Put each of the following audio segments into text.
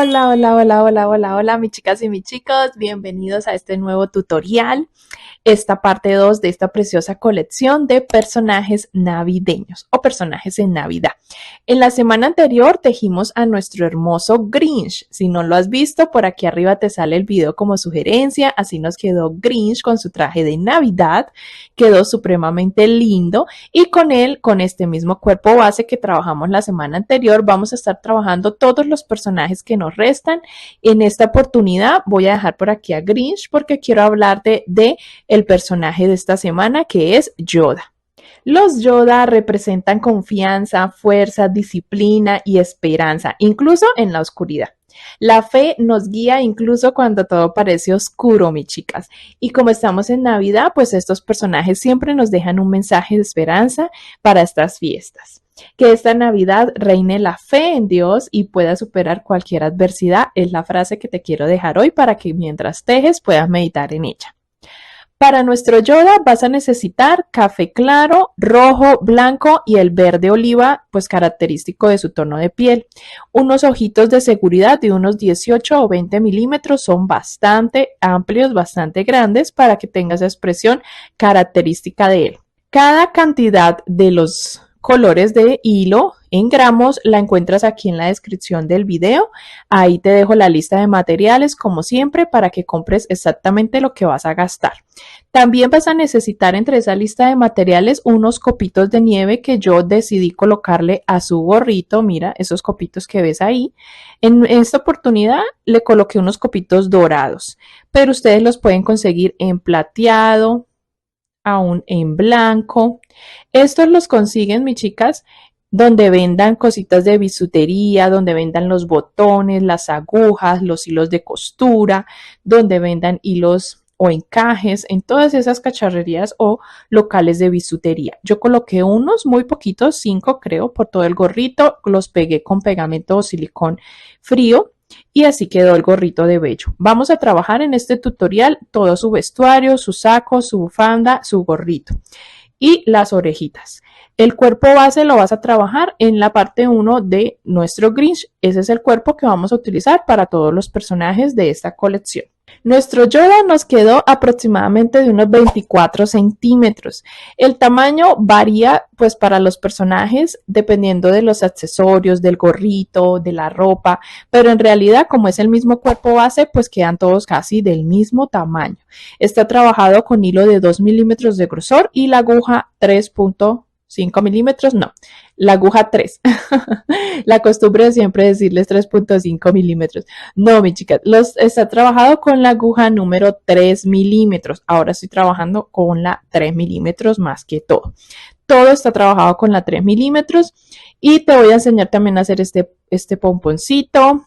Hola, hola, hola, hola, hola, hola, mis chicas y mis chicos, bienvenidos a este nuevo tutorial, esta parte 2 de esta preciosa colección de personajes navideños o personajes en Navidad. En la semana anterior tejimos a nuestro hermoso Grinch. Si no lo has visto, por aquí arriba te sale el video como sugerencia. Así nos quedó Grinch con su traje de Navidad, quedó supremamente lindo y con él, con este mismo cuerpo base que trabajamos la semana anterior, vamos a estar trabajando todos los personajes que nos restan. En esta oportunidad voy a dejar por aquí a Grinch porque quiero hablarte de el personaje de esta semana, que es Yoda. Los Yoda representan confianza, fuerza, disciplina y esperanza, incluso en la oscuridad. La fe nos guía incluso cuando todo parece oscuro, mis chicas. Y como estamos en Navidad, pues estos personajes siempre nos dejan un mensaje de esperanza para estas fiestas. Que esta Navidad reine la fe en Dios y pueda superar cualquier adversidad es la frase que te quiero dejar hoy para que mientras tejes puedas meditar en ella. Para nuestro Yoda vas a necesitar café claro, rojo, blanco y el verde oliva, pues característico de su tono de piel. Unos ojitos de seguridad de unos 18 o 20 milímetros son bastante amplios, bastante grandes para que tengas expresión característica de él. Cada cantidad de los colores de hilo en gramos la encuentras aquí en la descripción del video. Ahí te dejo la lista de materiales como siempre para que compres exactamente lo que vas a gastar. También vas a necesitar entre esa lista de materiales unos copitos de nieve que yo decidí colocarle a su gorrito. Mira esos copitos que ves ahí. En esta oportunidad le coloqué unos copitos dorados, pero ustedes los pueden conseguir en plateado, aún en blanco. Estos los consiguen, mis chicas, donde vendan cositas de bisutería, donde vendan los botones, las agujas, los hilos de costura, donde vendan hilos o encajes, en todas esas cacharrerías o locales de bisutería. Yo coloqué unos muy poquitos, 5 creo, por todo el gorrito, los pegué con pegamento o silicón frío y así quedó el gorrito de vello. Vamos a trabajar en este tutorial todo su vestuario, su saco, su bufanda, su gorrito y las orejitas. El cuerpo base lo vas a trabajar en la parte 1 de nuestro Grinch. Ese es el cuerpo que vamos a utilizar para todos los personajes de esta colección. Nuestro Yoda nos quedó aproximadamente de unos 24 centímetros. El tamaño varía pues para los personajes dependiendo de los accesorios, del gorrito, de la ropa, pero en realidad como es el mismo cuerpo base pues quedan todos casi del mismo tamaño. Está trabajado con hilo de 2 milímetros de grosor y la aguja 3.5 milímetros, no, la aguja 3. La costumbre de siempre decirles 3.5 milímetros. No, mi chica, está trabajado con la aguja número 3 milímetros. Ahora estoy trabajando con la 3 milímetros más que todo. Todo está trabajado con la 3 milímetros y te voy a enseñar también a hacer este pomponcito.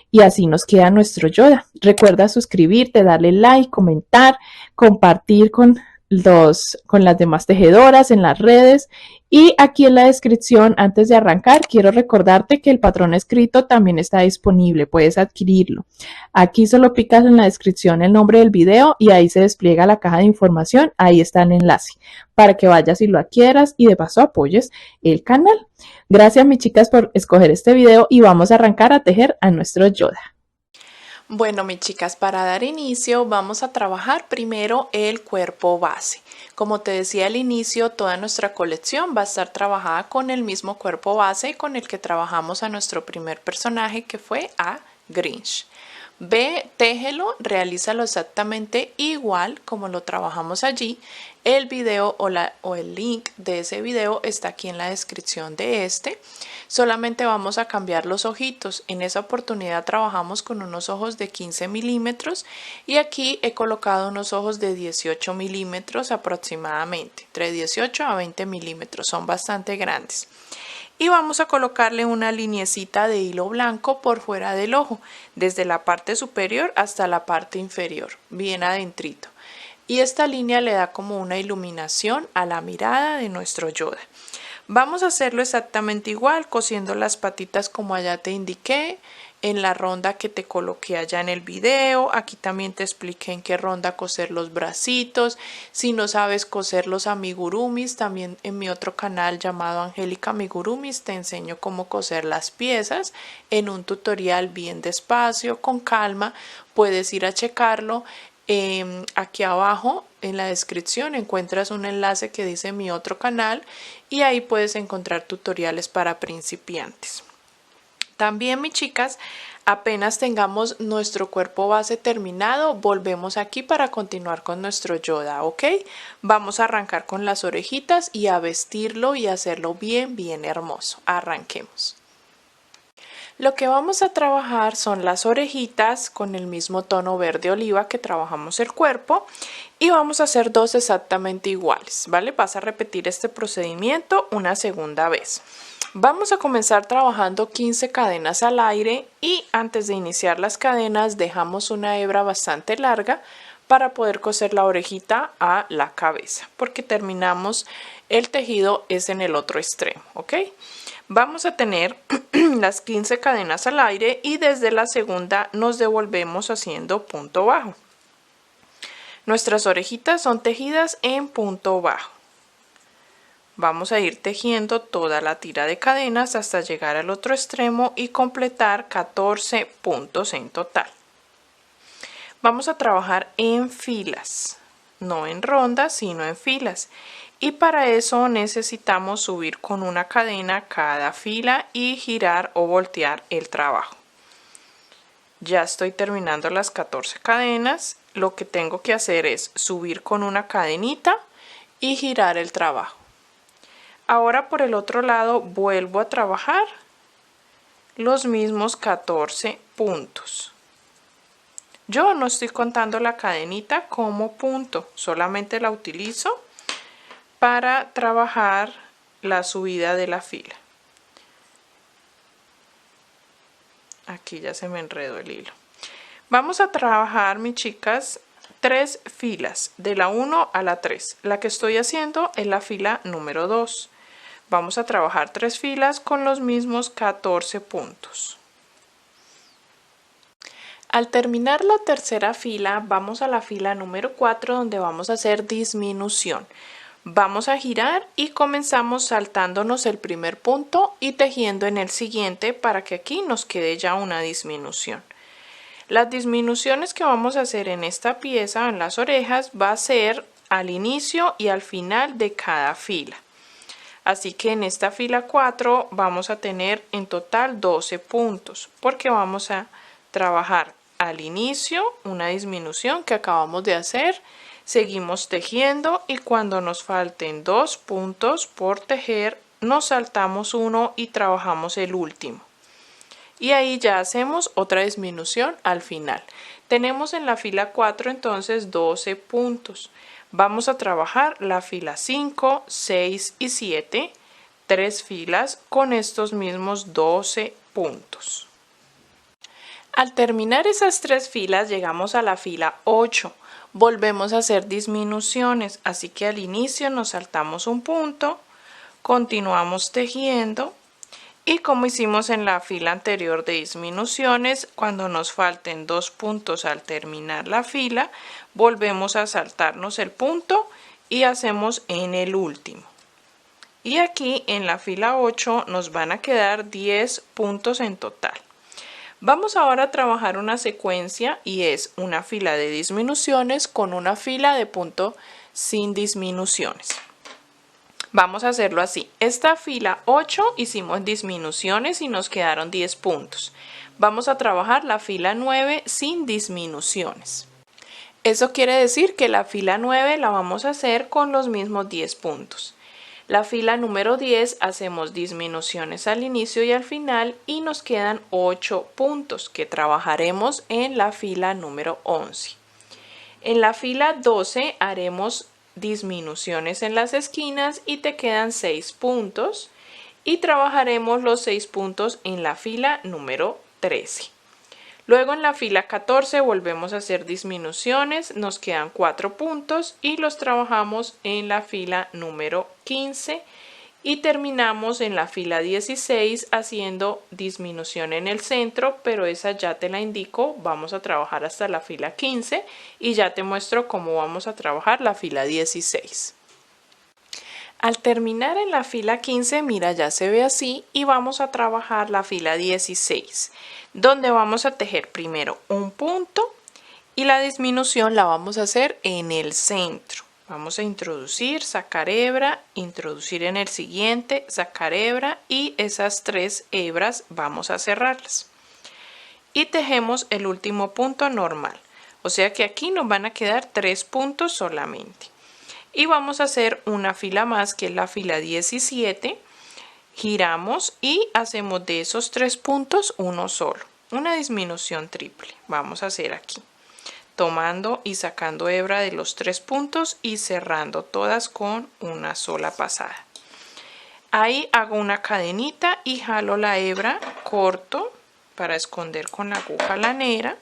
Y así nos queda nuestro Yoda. Recuerda suscribirte, darle like, comentar, compartir con las demás tejedoras en las redes. Y aquí en la descripción, antes de arrancar, quiero recordarte que el patrón escrito también está disponible, puedes adquirirlo. Aquí solo picas en la descripción el nombre del video y ahí se despliega la caja de información, ahí está el enlace, para que vayas y lo adquieras y de paso apoyes el canal. Gracias, mis chicas, por escoger este video y vamos a arrancar a tejer a nuestro Yoda. Bueno, mis chicas, para dar inicio vamos a trabajar primero el cuerpo base. Como te decía al inicio, toda nuestra colección va a estar trabajada con el mismo cuerpo base con el que trabajamos a nuestro primer personaje, que fue a Grinch. Ve, téjelo, realízalo exactamente igual como lo trabajamos allí. El video o el link de ese video está aquí en la descripción de este. Solamente vamos a cambiar los ojitos. En esa oportunidad trabajamos con unos ojos de 15 milímetros y aquí he colocado unos ojos de 18 milímetros aproximadamente, entre 18 a 20 milímetros, son bastante grandes. Y vamos a colocarle una liniecita de hilo blanco por fuera del ojo, desde la parte superior hasta la parte inferior, bien adentrito. Y esta línea le da como una iluminación a la mirada de nuestro Yoda. Vamos a hacerlo exactamente igual, cosiendo las patitas como allá te indiqué, en la ronda que te coloqué allá en el video. Aquí también te expliqué en qué ronda coser los bracitos. Si no sabes coser los amigurumis, también en mi otro canal llamado Angélica Amigurumis te enseño cómo coser las piezas en un tutorial bien despacio, con calma. Puedes ir a checarlo. Aquí abajo en la descripción encuentras un enlace que dice mi otro canal y ahí puedes encontrar tutoriales para principiantes. También, mis chicas, apenas tengamos nuestro cuerpo base terminado, volvemos aquí para continuar con nuestro Yoda, ¿ok? Vamos a arrancar con las orejitas y a vestirlo y hacerlo bien, bien hermoso. Arranquemos. Lo que vamos a trabajar son las orejitas con el mismo tono verde oliva que trabajamos el cuerpo y vamos a hacer dos exactamente iguales, ¿vale? Vas a repetir este procedimiento una segunda vez. Vamos a comenzar trabajando 15 cadenas al aire y antes de iniciar las cadenas dejamos una hebra bastante larga para poder coser la orejita a la cabeza, porque terminamos el tejido es en el otro extremo, ¿ok? Vamos a tener las 15 cadenas al aire y desde la segunda nos devolvemos haciendo punto bajo. Nuestras orejitas son tejidas en punto bajo. Vamos a ir tejiendo toda la tira de cadenas hasta llegar al otro extremo y completar 14 puntos en total. Vamos a trabajar en filas, no en rondas, sino en filas. Y para eso necesitamos subir con una cadena cada fila y girar o voltear el trabajo. Ya estoy terminando las 14 cadenas. Lo que tengo que hacer es subir con una cadenita y girar el trabajo. Ahora por el otro lado vuelvo a trabajar los mismos 14 puntos. Yo no estoy contando la cadenita como punto, solamente la utilizo para trabajar la subida de la fila. Aquí ya se me enredó el hilo. Vamos a trabajar, mis chicas, 3 filas, de la 1 a la 3. La que estoy haciendo es la fila número 2. Vamos a trabajar 3 filas con los mismos 14 puntos. Al terminar la tercera fila, vamos a la fila número 4 donde vamos a hacer disminución. Vamos a girar y comenzamos saltándonos el primer punto y tejiendo en el siguiente para que aquí nos quede ya una disminución. Las disminuciones que vamos a hacer en esta pieza, en las orejas, va a ser al inicio y al final de cada fila. Así que en esta fila 4 vamos a tener en total 12 puntos porque vamos a trabajar al inicio una disminución que acabamos de hacer, seguimos tejiendo y cuando nos falten 2 puntos por tejer nos saltamos uno y trabajamos el último. Y ahí ya hacemos otra disminución al final. Tenemos en la fila 4 entonces 12 puntos. Vamos a trabajar la fila 5, 6 y 7, 3 filas con estos mismos 12 puntos. Al terminar esas 3 filas llegamos a la fila 8. Volvemos a hacer disminuciones, así que al inicio nos saltamos un punto, continuamos tejiendo y como hicimos en la fila anterior de disminuciones, cuando nos falten 2 puntos al terminar la fila, volvemos a saltarnos el punto y hacemos en el último. Y aquí en la fila 8 nos van a quedar 10 puntos en total. Vamos ahora a trabajar una secuencia y es una fila de disminuciones con una fila de punto sin disminuciones. Vamos a hacerlo así. Esta fila 8 hicimos disminuciones y nos quedaron 10 puntos. Vamos a trabajar la fila 9 sin disminuciones. Eso quiere decir que la fila 9 la vamos a hacer con los mismos 10 puntos. La fila número 10 hacemos disminuciones al inicio y al final y nos quedan 8 puntos que trabajaremos en la fila número 11. En la fila 12 haremos disminuciones en las esquinas y te quedan 6 puntos y trabajaremos los 6 puntos en la fila número 13. Luego en la fila 14 volvemos a hacer disminuciones, nos quedan 4 puntos y los trabajamos en la fila número 15 Y terminamos en la fila 16 haciendo disminución en el centro, pero esa ya te la indico, vamos a trabajar hasta la fila 15 y ya te muestro cómo vamos a trabajar la fila 16. Al terminar en la fila 15, mira, ya se ve así y vamos a trabajar la fila 16, donde vamos a tejer primero un punto y la disminución la vamos a hacer en el centro. Vamos a introducir, sacar hebra, introducir en el siguiente, sacar hebra y esas 3 hebras vamos a cerrarlas. Y tejemos el último punto normal. O sea que aquí nos van a quedar 3 puntos solamente. Y vamos a hacer una fila más que es la fila 17. Giramos y hacemos de esos 3 puntos uno solo. Una disminución triple. Vamos a hacer aquí, tomando y sacando hebra de los 3 puntos y cerrando todas con una sola pasada. Ahí hago una cadenita y jalo la hebra, corto para esconder con la aguja lanera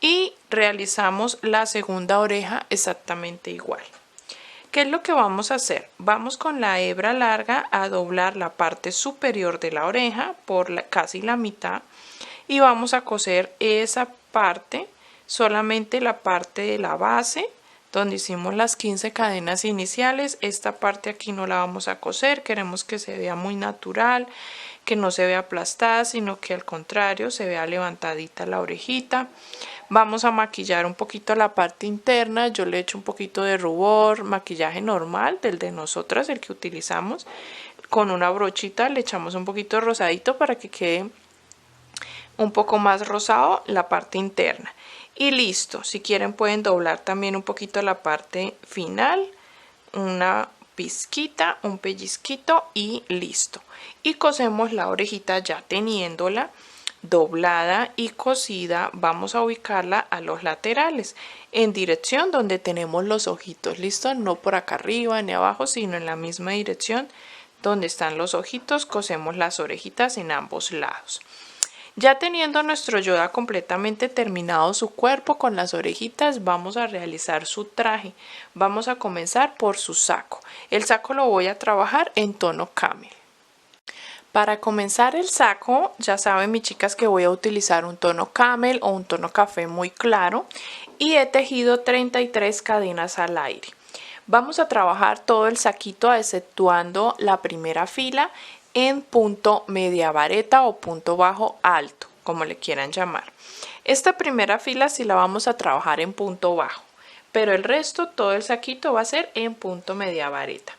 y realizamos la segunda oreja exactamente igual. ¿Qué es lo que vamos a hacer? Vamos con la hebra larga a doblar la parte superior de la oreja por casi la mitad y vamos a coser esa parte, solamente la parte de la base donde hicimos las 15 cadenas iniciales. Esta parte aquí no la vamos a coser, queremos que se vea muy natural, que no se vea aplastada, sino que al contrario se vea levantadita la orejita. Vamos a maquillar un poquito la parte interna, yo le echo un poquito de rubor, maquillaje normal del de nosotras, el que utilizamos. Con una brochita le echamos un poquito de rosadito para que quede un poco más rosado la parte interna. Y listo, si quieren pueden doblar también un poquito la parte final, una pizquita, un pellizquito y listo. Y cosemos la orejita ya teniéndola doblada y cosida. Vamos a ubicarla a los laterales en dirección donde tenemos los ojitos, listo, no por acá arriba ni abajo, sino en la misma dirección donde están los ojitos. Cosemos las orejitas en ambos lados. Ya teniendo nuestro Yoda completamente terminado su cuerpo con las orejitas, vamos a realizar su traje. Vamos a comenzar por su saco. El saco lo voy a trabajar en tono camel. Para comenzar el saco, ya saben mis chicas que voy a utilizar un tono camel o un tono café muy claro y he tejido 33 cadenas al aire. Vamos a trabajar todo el saquito exceptuando la primera fila en punto media vareta o punto bajo alto, como le quieran llamar. Esta primera fila sí la vamos a trabajar en punto bajo, pero el resto, todo el saquito va a ser en punto media vareta.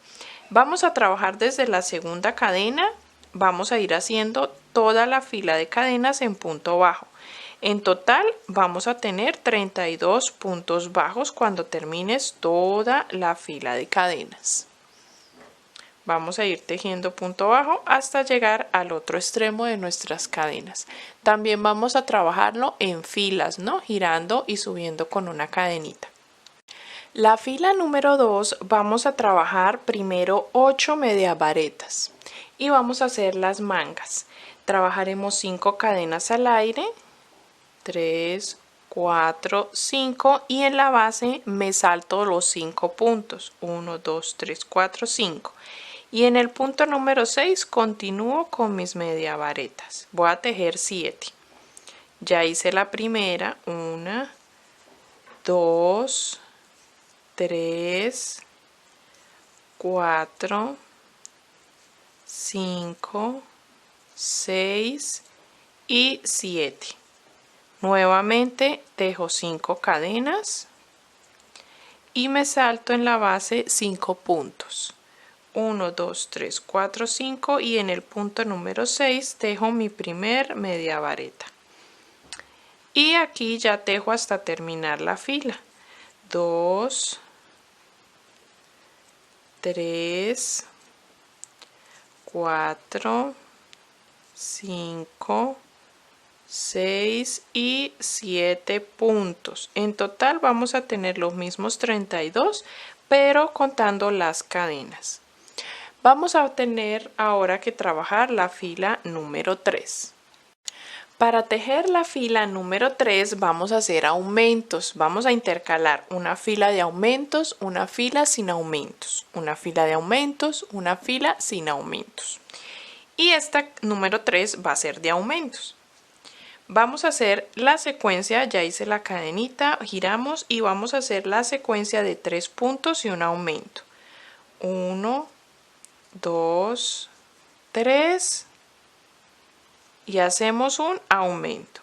Vamos a trabajar desde la segunda cadena, vamos a ir haciendo toda la fila de cadenas en punto bajo. En total vamos a tener 32 puntos bajos cuando termines toda la fila de cadenas. Vamos a ir tejiendo punto bajo hasta llegar al otro extremo de nuestras cadenas. También vamos a trabajarlo en filas, ¿no? Girando y subiendo con una cadenita. La fila número 2 vamos a trabajar primero 8 medias varetas y vamos a hacer las mangas. Trabajaremos 5 cadenas al aire, 3, 4, 5 y en la base me salto los 5 puntos, 1, 2, 3, 4, 5. Y en el punto número 6 continúo con mis media varetas. Voy a tejer 7. Ya hice la primera, 1, 2, 3, 4, 5, 6 y 7. Nuevamente tejo 5 cadenas y me salto en la base 5 puntos. 1, 2, 3, 4, 5 y en el punto número 6 tejo mi primer media vareta. Y aquí ya tejo hasta terminar la fila. 2, 3, 4, 5, 6 y 7 puntos. En total vamos a tener los mismos 32, pero contando las cadenas. Vamos a tener ahora que trabajar la fila número 3. Para tejer la fila número 3 vamos a hacer aumentos. Vamos a intercalar una fila de aumentos, una fila sin aumentos, una fila de aumentos, una fila sin aumentos. Y esta número 3 va a ser de aumentos. Vamos a hacer la secuencia, ya hice la cadenita, giramos y vamos a hacer la secuencia de 3 puntos y un aumento. 1, 2, 3 y hacemos un aumento.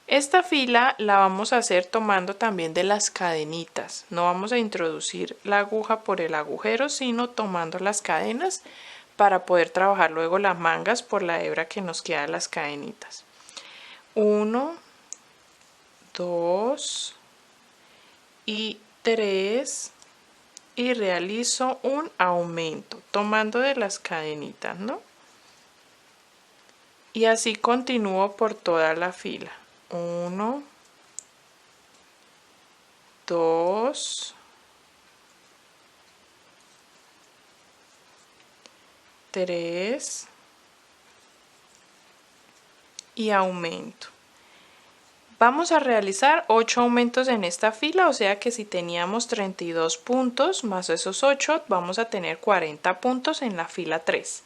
Esta fila la vamos a hacer tomando también de las cadenitas. No vamos a introducir la aguja por el agujero, sino tomando las cadenas para poder trabajar luego las mangas por la hebra que nos queda de las cadenitas. 1, 2 y 3 y realizo un aumento tomando de las cadenitas, ¿no? Y así continúo por toda la fila. 1, 2, 3 y aumento. Vamos a realizar 8 aumentos en esta fila, o sea que si teníamos 32 puntos más esos 8, vamos a tener 40 puntos en la fila 3.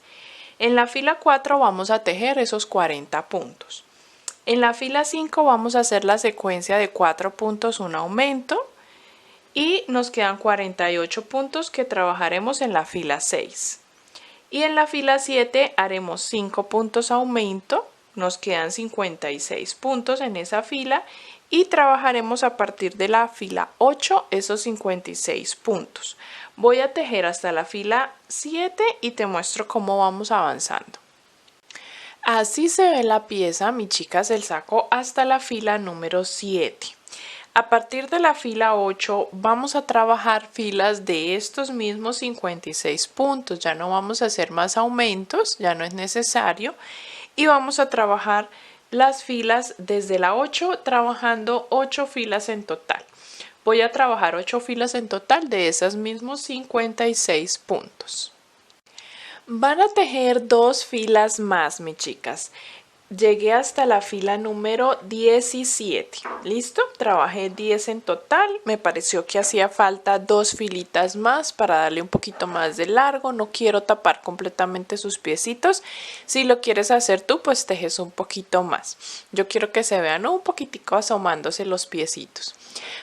En la fila 4 vamos a tejer esos 40 puntos. En la fila 5 vamos a hacer la secuencia de 4 puntos, un aumento, y nos quedan 48 puntos que trabajaremos en la fila 6. Y en la fila 7 haremos 5 puntos aumento, nos quedan 56 puntos en esa fila y trabajaremos a partir de la fila 8 esos 56 puntos. Voy a tejer hasta la fila 7 y te muestro cómo vamos avanzando. Así se ve la pieza, mis chicas, el saco hasta la fila número 7. A partir de la fila 8 vamos a trabajar filas de estos mismos 56 puntos. Ya no vamos a hacer más aumentos, ya no es necesario. Y vamos a trabajar las filas desde la 8, trabajando 8 filas en total. Voy a trabajar 8 filas en total de esos mismos 56 puntos. Van a tejer 2 filas más, mis chicas. Llegué hasta la fila número 17. ¿Listo? Trabajé 10 en total. Me pareció que hacía falta 2 filitas más para darle un poquito más de largo. No quiero tapar completamente sus piecitos. Si lo quieres hacer tú, pues tejes un poquito más. Yo quiero que se vean un poquitico asomándose los piecitos.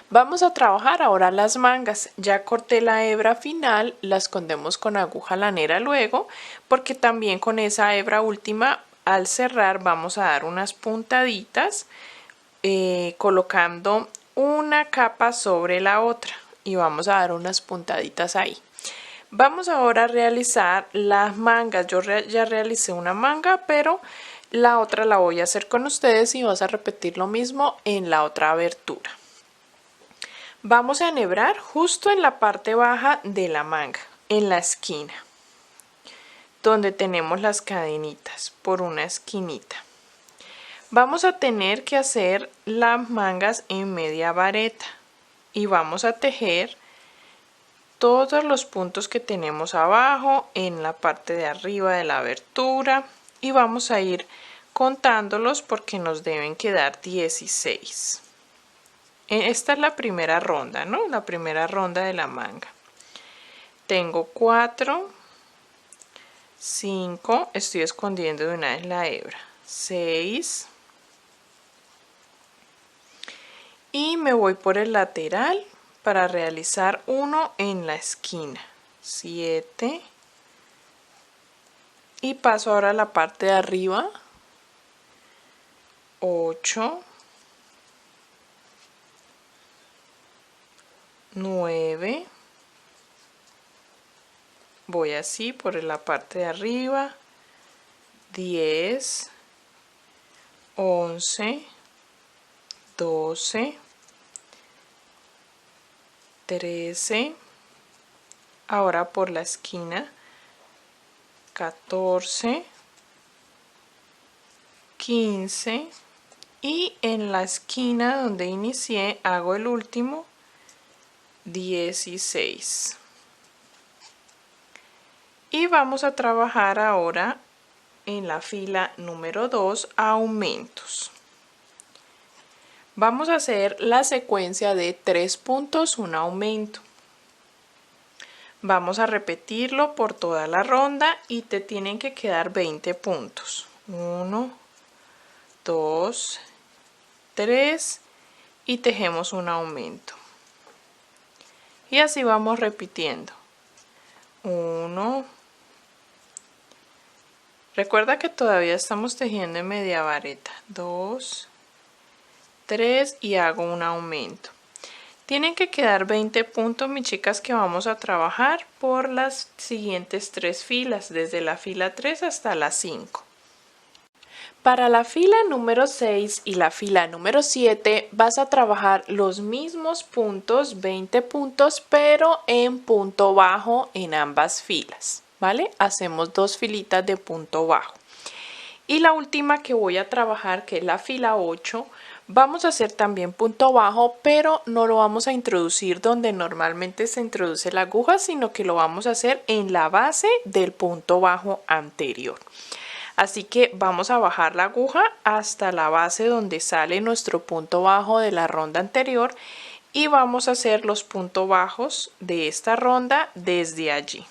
Vamos a trabajar ahora las mangas. Ya corté la hebra final, la escondemos con aguja lanera luego, porque también con esa hebra última al cerrar vamos a dar unas puntaditas colocando una capa sobre la otra y vamos a dar unas puntaditas ahí. Vamos ahora a realizar las mangas. Yo ya realicé una manga, pero la otra la voy a hacer con ustedes y vas a repetir lo mismo en la otra abertura. Vamos a enhebrar justo en la parte baja de la manga, en la esquina, donde tenemos las cadenitas por una esquinita. Vamos a tener que hacer las mangas en media vareta y vamos a tejer todos los puntos que tenemos abajo en la parte de arriba de la abertura y vamos a ir contándolos porque nos deben quedar 16. Esta es la primera ronda, ¿no? La primera ronda de la manga. Tengo 4, 5, estoy escondiendo de una vez la hebra, 6 y me voy por el lateral para realizar uno en la esquina, 7 y paso ahora a la parte de arriba, 8, 9, voy así por la parte de arriba, 10, 11, 12, 13, ahora por la esquina, 14, 15 y en la esquina donde inicié hago el último, 16. Y vamos a trabajar ahora en la fila número 2 aumentos. Vamos a hacer la secuencia de 3 puntos, un aumento. Vamos a repetirlo por toda la ronda y te tienen que quedar 20 puntos. 1, 2, 3 y tejemos un aumento. Y así vamos repitiendo. 1. Recuerda que todavía estamos tejiendo en media vareta. 2, 3 y hago un aumento. Tienen que quedar 20 puntos, mis chicas, que vamos a trabajar por las siguientes 3 filas, desde la fila 3 hasta la 5. Para la fila número 6 y la fila número 7 vas a trabajar los mismos puntos, 20 puntos, pero en punto bajo en ambas filas, ¿vale? Hacemos 2 filitas de punto bajo. Y la última que voy a trabajar, que es la fila 8, vamos a hacer también punto bajo, pero no lo vamos a introducir donde normalmente se introduce la aguja, sino que lo vamos a hacer en la base del punto bajo anterior. Así que vamos a bajar la aguja hasta la base donde sale nuestro punto bajo de la ronda anterior y vamos a hacer los puntos bajos de esta ronda desde allí.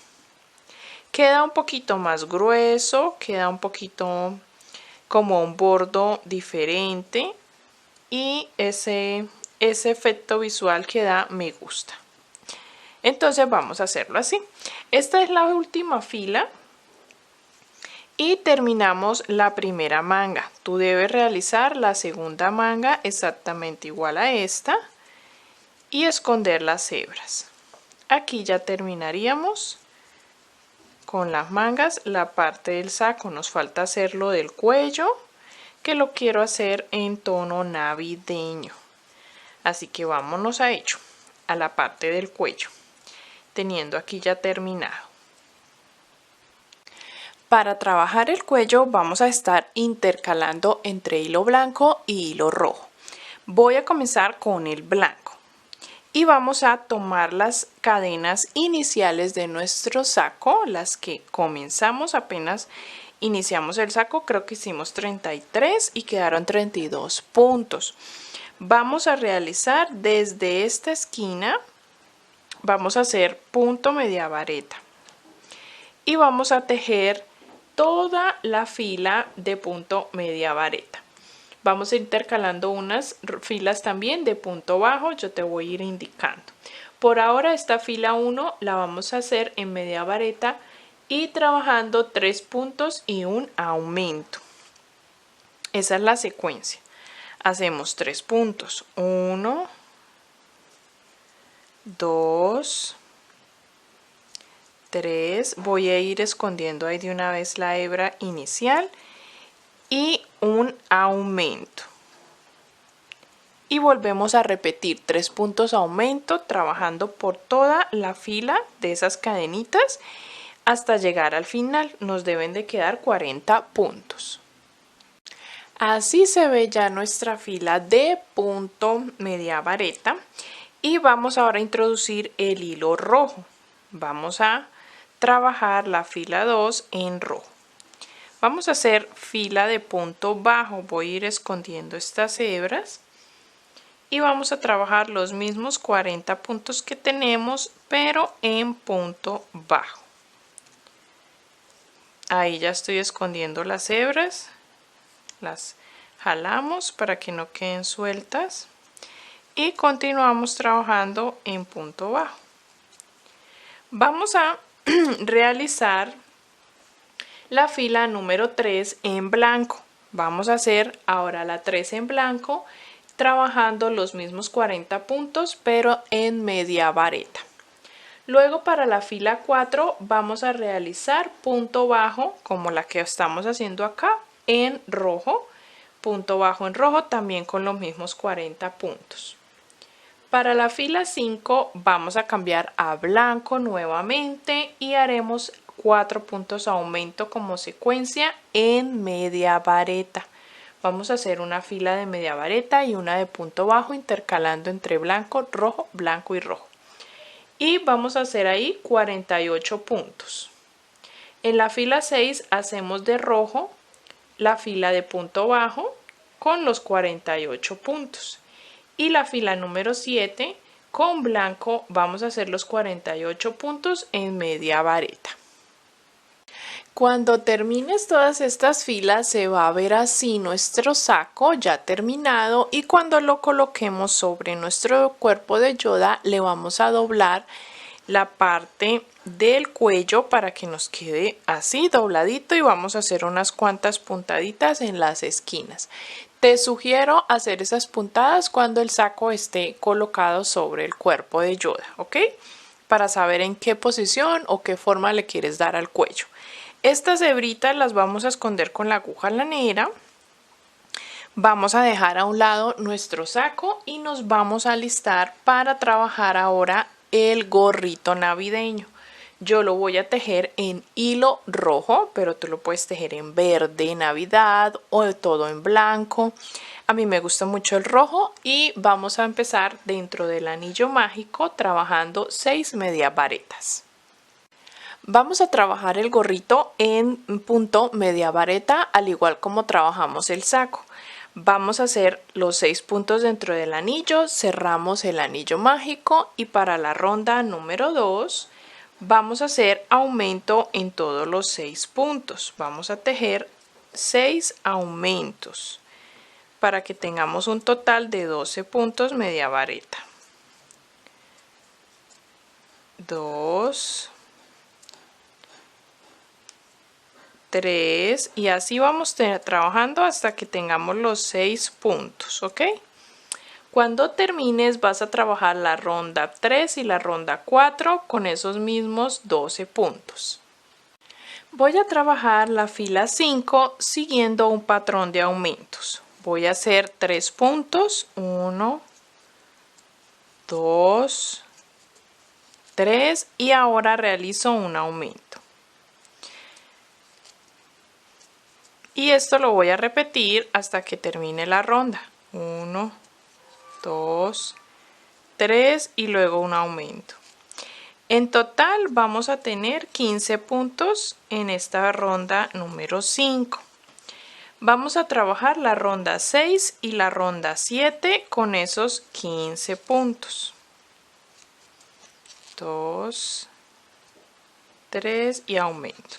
Queda un poquito más grueso, queda un poquito como un bordo diferente y ese efecto visual que da me gusta. Entonces vamos a hacerlo así. Esta es la última fila. Y terminamos la primera manga. Tú debes realizar la segunda manga exactamente igual a esta y esconder las hebras. Aquí ya terminaríamos con las mangas, la parte del saco. Nos falta hacerlo del cuello, que lo quiero hacer en tono navideño. Así que vámonos a ello, a la parte del cuello, teniendo aquí ya terminado. Para trabajar el cuello vamos a estar intercalando entre hilo blanco y hilo rojo. Voy a comenzar con el blanco y vamos a tomar las cadenas iniciales de nuestro saco, las que comenzamos apenas iniciamos el saco. Creo que hicimos 33 y quedaron 32 puntos. Vamos a realizar desde esta esquina, vamos a hacer punto media vareta y vamos a tejer toda la fila de punto media vareta. Vamos a ir intercalando unas filas también de punto bajo, yo te voy a ir indicando. Por ahora esta fila 1 la vamos a hacer en media vareta y trabajando 3 puntos y un aumento. Esa es la secuencia. Hacemos 3 puntos. 1, 2, 3, voy a ir escondiendo ahí de una vez la hebra inicial y un aumento. Y volvemos a repetir 3 puntos aumento trabajando por toda la fila de esas cadenitas hasta llegar al final. Nos deben de quedar 40 puntos. Así se ve ya nuestra fila de punto media vareta y vamos ahora a introducir el hilo rojo. Vamos a trabajar la fila 2 en rojo. Vamos a hacer fila de punto bajo. Voy a ir escondiendo estas hebras y vamos a trabajar los mismos 40 puntos que tenemos, pero en punto bajo. Ahí ya estoy escondiendo las hebras, las jalamos para que no queden sueltas y continuamos trabajando en punto bajo. Vamos a realizar la fila número 3 en blanco. Vamos a hacer ahora la 3 en blanco trabajando los mismos 40 puntos pero en media vareta. Luego para la fila 4 vamos a realizar punto bajo como la que estamos haciendo acá en rojo, punto bajo en rojo también con los mismos 40 puntos. Para la fila 5 vamos a cambiar a blanco nuevamente y haremos 4 puntos aumento como secuencia en media vareta. Vamos a hacer una fila de media vareta y una de punto bajo intercalando entre blanco y rojo. Y vamos a hacer ahí 48 puntos. En la fila 6 hacemos de rojo la fila de punto bajo con los 48 puntos. Y la fila número 7 con blanco vamos a hacer los 48 puntos en media vareta. Cuando termines todas estas filas se va a ver así nuestro saco ya terminado, y cuando lo coloquemos sobre nuestro cuerpo de Yoda le vamos a doblar la parte del cuello para que nos quede así dobladito, y vamos a hacer unas cuantas puntaditas en las esquinas. Te sugiero hacer esas puntadas cuando el saco esté colocado sobre el cuerpo de Yoda, ¿ok? Para saber en qué posición o qué forma le quieres dar al cuello. Estas hebritas las vamos a esconder con la aguja lanera. Vamos a dejar a un lado nuestro saco y nos vamos a alistar para trabajar ahora el gorrito navideño. Yo lo voy a tejer en hilo rojo, pero tú lo puedes tejer en verde, navidad, o todo en blanco. A mí me gusta mucho el rojo, y vamos a empezar dentro del anillo mágico trabajando 6 medias varetas. Vamos a trabajar el gorrito en punto media vareta, al igual como trabajamos el saco. Vamos a hacer los 6 puntos dentro del anillo, cerramos el anillo mágico, y para la ronda número 2 vamos a hacer aumento en todos los 6 puntos. Vamos a tejer 6 aumentos para que tengamos un total de 12 puntos media vareta. 2, 3, y así vamos trabajando hasta que tengamos los 6 puntos, ¿ok? Cuando termines vas a trabajar la ronda 3 y la ronda 4 con esos mismos 12 puntos. Voy a trabajar la fila 5 siguiendo un patrón de aumentos. Voy a hacer 3 puntos, 1, 2, 3, y ahora realizo un aumento. Y esto lo voy a repetir hasta que termine la ronda. 1, 2, 3 y luego un aumento. En total vamos a tener 15 puntos en esta ronda número 5. Vamos a trabajar la ronda 6 y la ronda 7 con esos 15 puntos. 2, 3 y aumento.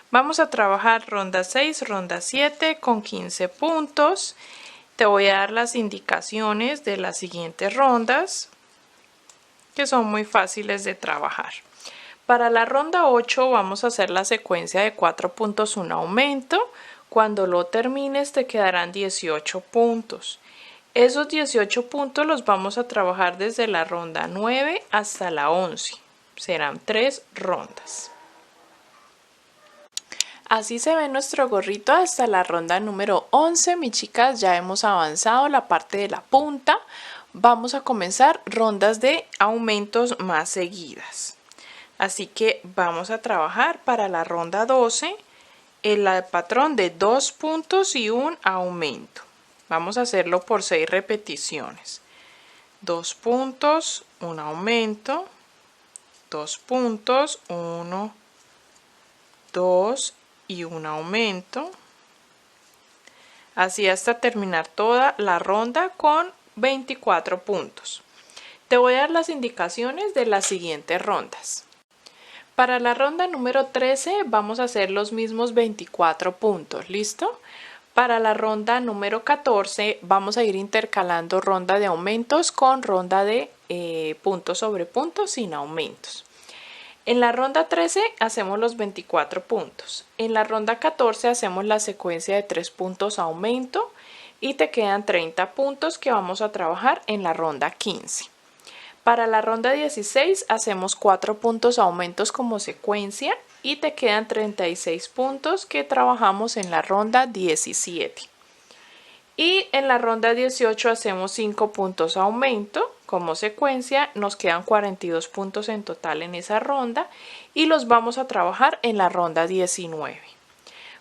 Vamos a trabajar ronda 6, ronda 7 con 15 puntos. Te voy a dar las indicaciones de las siguientes rondas, que son muy fáciles de trabajar. Para la ronda 8 vamos a hacer la secuencia de 4 puntos, un aumento. Cuando lo termines te quedarán 18 puntos. Esos 18 puntos los vamos a trabajar desde la ronda 9 hasta la 11. Serán 3 rondas. Así se ve nuestro gorrito hasta la ronda número 11, mis chicas. Ya hemos avanzado la parte de la punta. Vamos a comenzar rondas de aumentos más seguidas. Así que vamos a trabajar para la ronda 12 el patrón de 2 puntos y un aumento. Vamos a hacerlo por 6 repeticiones. 2 puntos, un aumento, 2 puntos, 1, 2 y un aumento, así hasta terminar toda la ronda con 24 puntos. Te voy a dar las indicaciones de las siguientes rondas. Para la ronda número 13 vamos a hacer los mismos 24 puntos, ¿listo? Para la ronda número 14 vamos a ir intercalando ronda de aumentos con ronda de puntos sobre puntos sin aumentos. En la ronda 13 hacemos los 24 puntos. En la ronda 14 hacemos la secuencia de 3 puntos aumento, y te quedan 30 puntos que vamos a trabajar en la ronda 15. Para la ronda 16 hacemos 4 puntos aumentos como secuencia, y te quedan 36 puntos que trabajamos en la ronda 17. Y en la ronda 18 hacemos 5 puntos aumento como secuencia, nos quedan 42 puntos en total en esa ronda, y los vamos a trabajar en la ronda 19.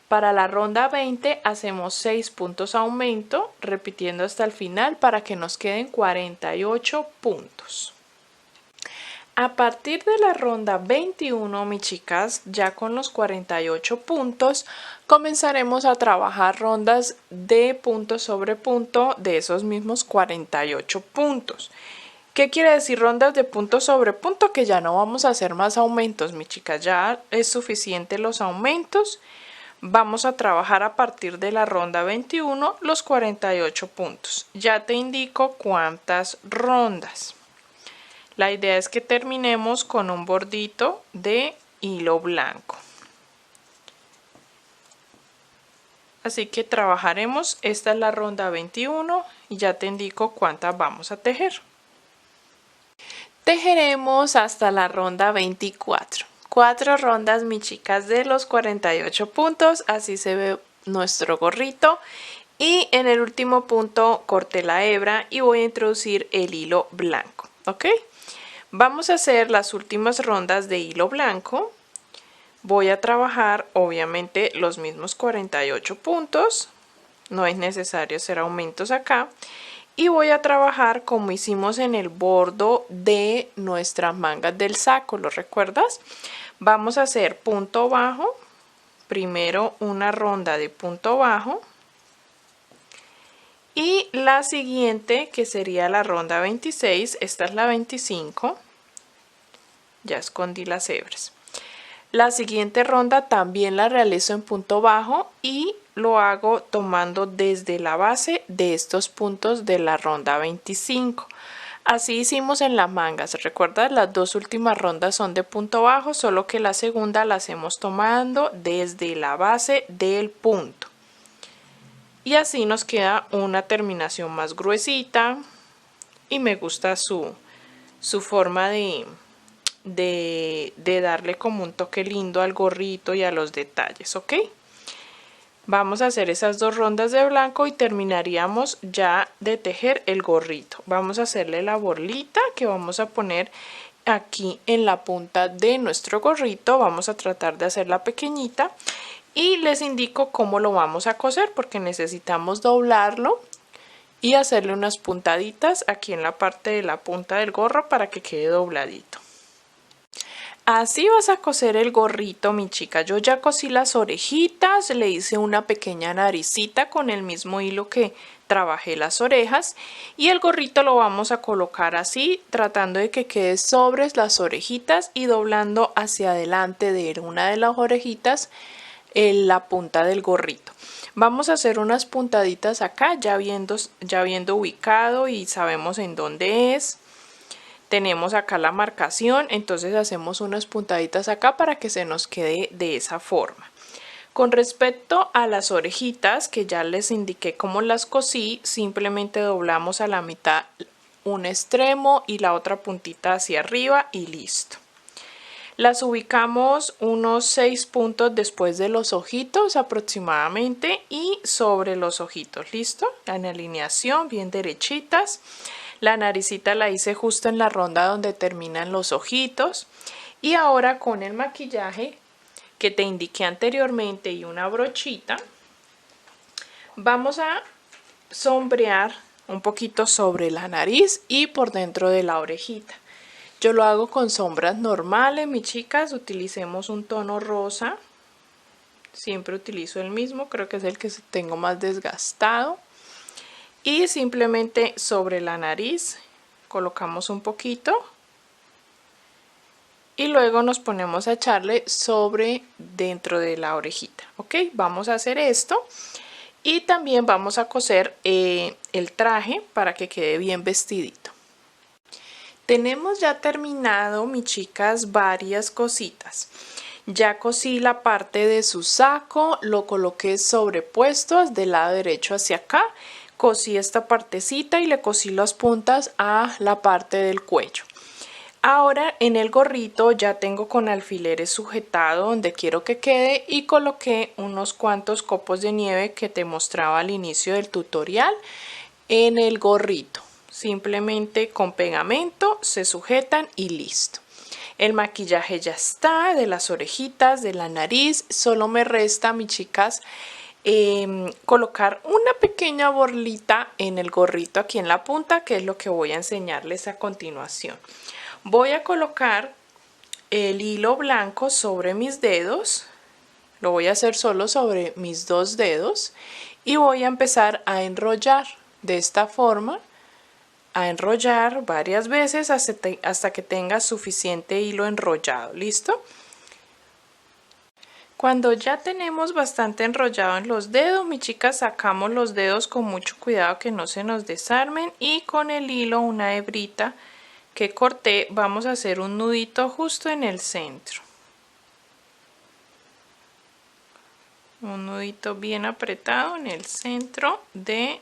Para la ronda 20 hacemos 6 puntos aumento, repitiendo hasta el final para que nos queden 48 puntos. A partir de la ronda 21, mis chicas, ya con los 48 puntos, comenzaremos a trabajar rondas de punto sobre punto de esos mismos 48 puntos. ¿Qué quiere decir rondas de punto sobre punto? Que ya no vamos a hacer más aumentos, mis chicas, ya es suficiente los aumentos. Vamos a trabajar a partir de la ronda 21 los 48 puntos. Ya te indico cuántas rondas. La idea es que terminemos con un bordito de hilo blanco. Así que trabajaremos, esta es la ronda 21 y ya te indico cuántas vamos a tejer. Tejeremos hasta la ronda 24. 4 rondas, mis chicas, de los 48 puntos, así se ve nuestro gorrito. Y en el último punto corté la hebra y voy a introducir el hilo blanco, ¿ok? Vamos a hacer las últimas rondas de hilo blanco. Voy a trabajar obviamente los mismos 48 puntos. No es necesario hacer aumentos acá. Y voy a trabajar como hicimos en el bordo de nuestras mangas del saco, ¿lo recuerdas? Vamos a hacer punto bajo. Primero una ronda de punto bajo. Y la siguiente, que sería la ronda 26, esta es la 25, ya escondí las hebras. La siguiente ronda también la realizo en punto bajo y lo hago tomando desde la base de estos puntos de la ronda 25. Así hicimos en las mangas, ¿recuerdas? Las dos últimas rondas son de punto bajo, solo que la segunda la hacemos tomando desde la base del punto. Y así nos queda una terminación más gruesita y me gusta su forma de darle como un toque lindo al gorrito y a los detalles, ¿ok? Vamos a hacer esas dos rondas de blanco y terminaríamos ya de tejer el gorrito. Vamos a hacerle la borlita que vamos a poner aquí en la punta de nuestro gorrito. Vamos a tratar de hacerla pequeñita. Y les indico cómo lo vamos a coser porque necesitamos doblarlo y hacerle unas puntaditas aquí en la parte de la punta del gorro para que quede dobladito. Así vas a coser el gorrito, mi chica. Yo ya cosí las orejitas, le hice una pequeña naricita con el mismo hilo que trabajé las orejas y el gorrito lo vamos a colocar así, tratando de que quede sobre las orejitas y doblando hacia adelante de una de las orejitas en la punta del gorrito. Vamos a hacer unas puntaditas acá ya viendo ubicado y sabemos en dónde es. Tenemos acá la marcación, entonces hacemos unas puntaditas acá para que se nos quede de esa forma. Con respecto a las orejitas, que ya les indiqué cómo las cosí, simplemente doblamos a la mitad un extremo y la otra puntita hacia arriba y listo. Las ubicamos unos 6 puntos después de los ojitos aproximadamente y sobre los ojitos, ¿listo? En alineación, bien derechitas. La naricita la hice justo en la ronda donde terminan los ojitos. Y ahora con el maquillaje que te indiqué anteriormente y una brochita, vamos a sombrear un poquito sobre la nariz y por dentro de la orejita. Yo lo hago con sombras normales, mis chicas. Utilicemos un tono rosa. Siempre utilizo el mismo, creo que es el que tengo más desgastado. Y simplemente sobre la nariz colocamos un poquito. Y luego nos ponemos a echarle sobre dentro de la orejita. ¿Ok? Vamos a hacer esto. Y también vamos a coser el traje para que quede bien vestidito. Tenemos ya terminado, mis chicas, varias cositas. Ya cosí la parte de su saco, lo coloqué sobrepuesto del lado derecho hacia acá. Cosí esta partecita y le cosí las puntas a la parte del cuello. Ahora en el gorrito ya tengo con alfileres sujetado donde quiero que quede y coloqué unos cuantos copos de nieve que te mostraba al inicio del tutorial en el gorrito. Simplemente con pegamento se sujetan y listo. El maquillaje ya está, de las orejitas, de la nariz. Solo me resta, mis chicas, colocar una pequeña borlita en el gorrito aquí en la punta, que es lo que voy a enseñarles a continuación. Voy a colocar el hilo blanco sobre mis dedos. Lo voy a hacer solo sobre mis 2 dedos y voy a empezar a enrollar de esta forma, a enrollar varias veces hasta que tenga suficiente hilo enrollado. ¿Listo? Cuando ya tenemos bastante enrollado en los dedos, mis chicas, sacamos los dedos con mucho cuidado que no se nos desarmen y con el hilo, una hebrita que corté, vamos a hacer un nudito justo en el centro. Un nudito bien apretado en el centro de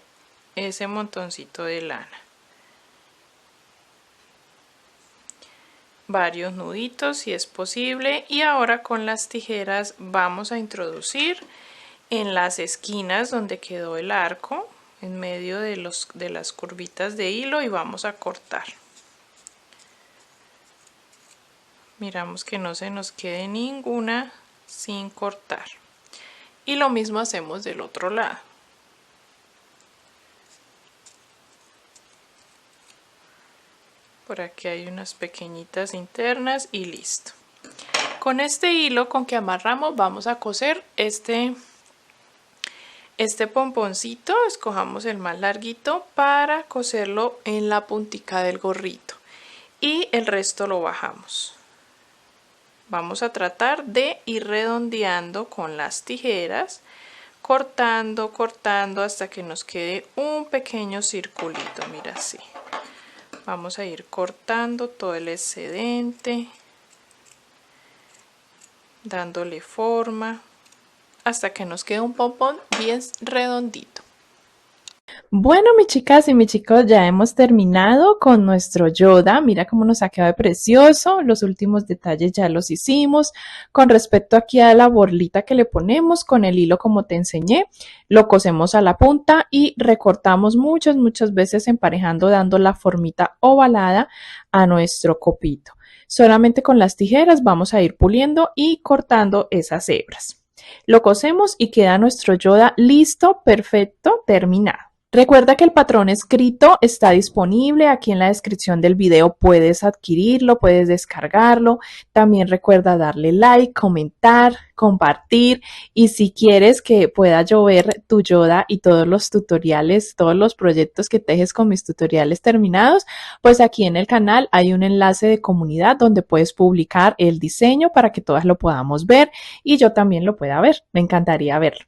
ese montoncito de lana. Varios nuditos si es posible, y ahora con las tijeras vamos a introducir en las esquinas donde quedó el arco, en medio de las curvitas de hilo, y vamos a cortar. Miramos que no se nos quede ninguna sin cortar. Y lo mismo hacemos del otro lado. Por aquí hay unas pequeñitas internas y listo. Con este hilo con que amarramos vamos a coser este pomponcito. Escojamos el más larguito para coserlo en la puntica del gorrito y el resto lo bajamos. Vamos a tratar de ir redondeando con las tijeras, cortando hasta que nos quede un pequeño circulito. Mira, así. Vamos a ir cortando todo el excedente, dándole forma hasta que nos quede un pompón bien redondito. Bueno, mis chicas y mis chicos, ya hemos terminado con nuestro Yoda. Mira cómo nos ha quedado de precioso. Los últimos detalles ya los hicimos. Con respecto aquí a la borlita que le ponemos con el hilo como te enseñé, lo cosemos a la punta y recortamos muchas veces emparejando, dando la formita ovalada a nuestro copito. Solamente con las tijeras vamos a ir puliendo y cortando esas hebras. Lo cosemos y queda nuestro Yoda listo, perfecto, terminado. Recuerda que el patrón escrito está disponible aquí en la descripción del video, puedes adquirirlo, puedes descargarlo. También recuerda darle like, comentar, compartir, y si quieres que pueda yo ver tu Yoda y todos los tutoriales, todos los proyectos que tejes con mis tutoriales terminados, pues aquí en el canal hay un enlace de comunidad donde puedes publicar el diseño para que todas lo podamos ver y yo también lo pueda ver. Me encantaría verlo.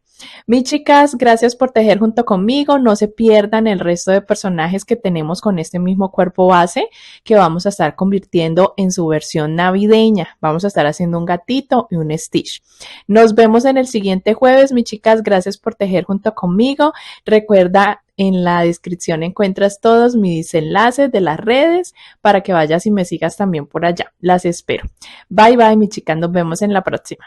Mis chicas, gracias por tejer junto conmigo. No se pierdan el resto de personajes que tenemos con este mismo cuerpo base que vamos a estar convirtiendo en su versión navideña. Vamos a estar haciendo un gatito y un Stitch. Nos vemos en el siguiente jueves, mis chicas. Gracias por tejer junto conmigo. Recuerda, en la descripción encuentras todos mis enlaces de las redes para que vayas y me sigas también por allá. Las espero. Bye, bye, mis chicas. Nos vemos en la próxima.